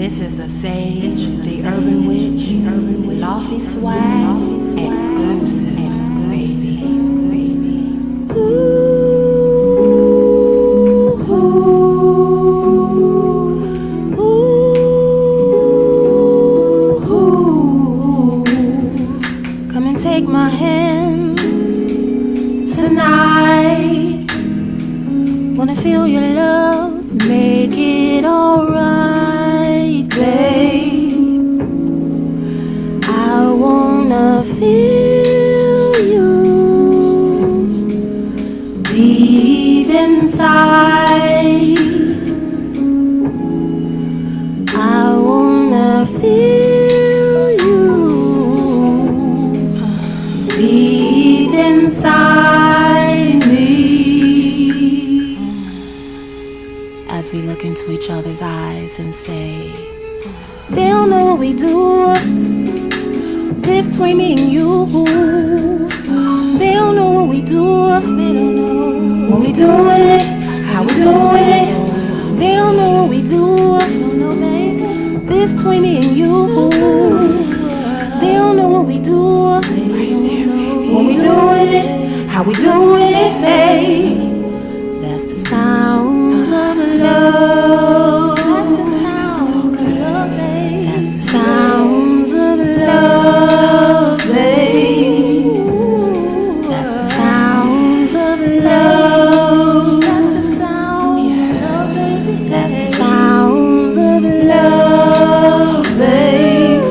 This is a Sage, the Urban Witch, Lofty Swag, exclusive, baby. Come and take my hand tonight. Wanna feel your love, make it alright, babe. I wanna feel you deep inside. I wanna feel you deep inside me. As we look into each other's eyes and say, they don't know what we do, this between me and you. They don't know what we do, they don't know what we doing it, how we doing it. They don't know what we do, they don't know, baby, this between me and you. They don't know what we do, they don't know what we doing it, how we doing it, babe. That's the sounds of love. That's the sounds of love, babe. That's the sounds of love, babe. That's the sounds of love. That's the sounds of love, baby. That's the sounds of love, babe.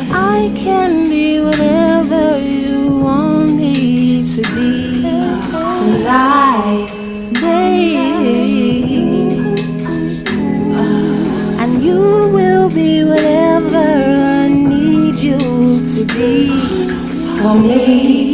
I can be whatever you want me to be tonight, babe. And you will be whatever I need you to be for me.